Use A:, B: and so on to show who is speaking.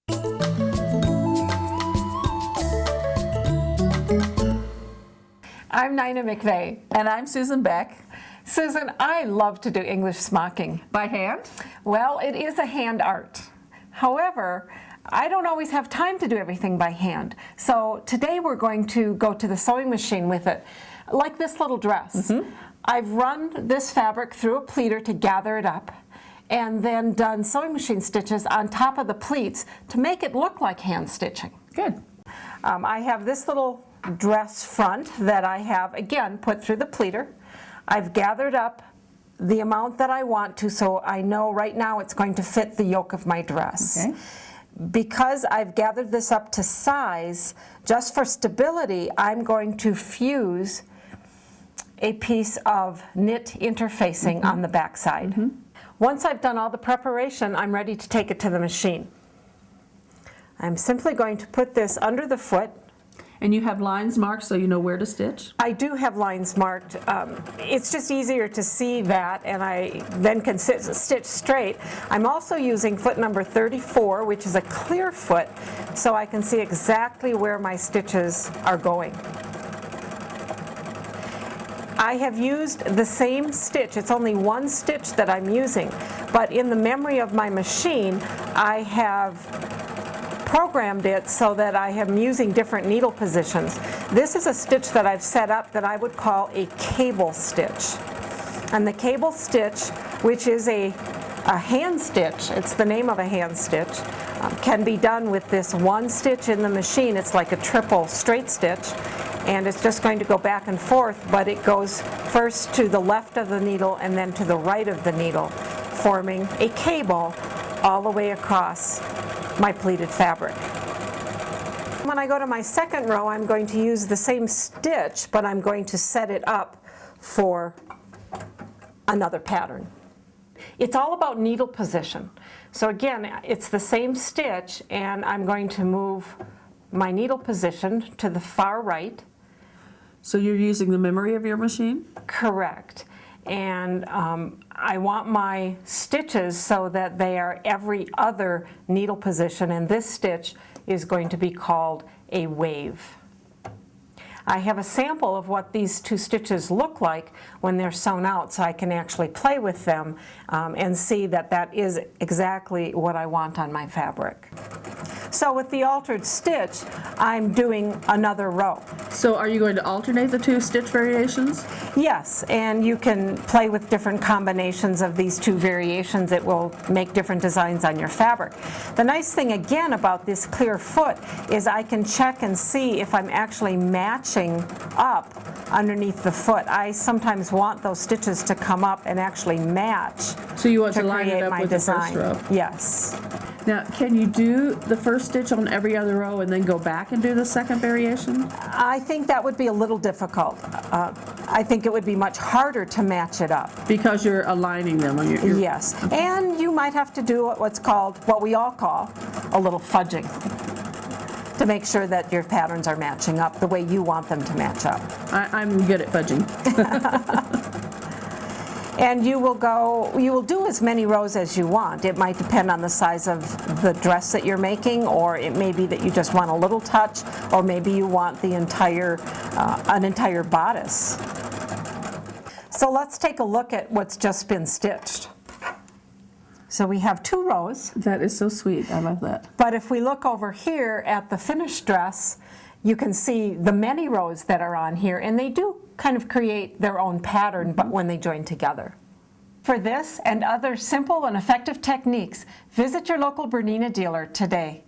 A: I'm Nina McVeigh.
B: And I'm Susan Beck.
A: Susan, I love to do English smocking.
B: By hand?
A: Well, it is a hand art. However, I don't always have time to do everything by hand. So today we're going to go to the sewing machine with it, like this little dress. I've run this fabric through a pleater to gather it up, and then done sewing machine stitches on top of the pleats to make it look like hand stitching.
B: Good.
A: I have this little dress front that I have, again, put through the pleater. I've gathered up the amount that I want to, so I know right now it's going to fit the yoke of my dress.
B: Okay.
A: Because I've gathered this up to size, just for stability, I'm going to fuse a piece of knit interfacing on the back side. Once I've done all the preparation, I'm ready to take it to the machine. I'm simply going to put this under the foot.
B: And you have lines marked so you know where to stitch?
A: I do have lines marked. It's just easier to see that, and I then can stitch straight. I'm also using foot number 34, which is a clear foot, so I can see exactly where my stitches are going. I have used the same stitch. It's only one stitch that I'm using, but in the memory of my machine, I have programmed it so that I am using different needle positions. This is a stitch that I've set up that I would call a cable stitch. And the cable stitch, which is a hand stitch, it's the name of a hand stitch, can be done with this one stitch in the machine. It's like a triple straight stitch, and it's just going to go back and forth, but it goes first to the left of the needle and then to the right of the needle, forming a cable all the way across my pleated fabric. When I go to my second row, I'm going to use the same stitch, but I'm going to set it up for another pattern. It's all about needle position. So again, it's the same stitch, and I'm going to move my needle position to the far right.
B: So you're using the memory of your machine?
A: Correct. And I want my stitches so that they are every other needle position, and this stitch is going to be called a wave. I have a sample of what these two stitches look like when they're sewn out, so I can actually play with them and see that that is exactly what I want on my fabric. So with the altered stitch, I'm doing another row.
B: So are you going to alternate the two stitch variations?
A: Yes, and you can play with different combinations of these two variations. It will make different designs on your fabric. The nice thing again about this clear foot is I can check and see if I'm actually matching up underneath the foot. I sometimes want those stitches to come up and actually match.
B: So you want to line it up with the first row?
A: Yes.
B: Now, can you do the first stitch on every other row and then go back and do the second variation?
A: I think that would be a little difficult. I think it would be much harder to match it up.
B: Because you're aligning them.
A: Yes, and you might have to do what's called, what we all call, a little fudging to make sure that your patterns are matching up the way you want them to match up.
B: I'm good at fudging.
A: And you will do as many rows as you want. It might depend on the size of the dress that you're making, or it may be that you just want a little touch, or maybe you want the entire, an entire bodice. So let's take a look at what's just been stitched. So we have two rows.
B: That is so sweet. I love that.
A: But if we look over here at the finished dress, you can see the many rows that are on here, and they do kind of create their own pattern, but when they join together. For this and other simple and effective techniques, visit your local Bernina dealer today.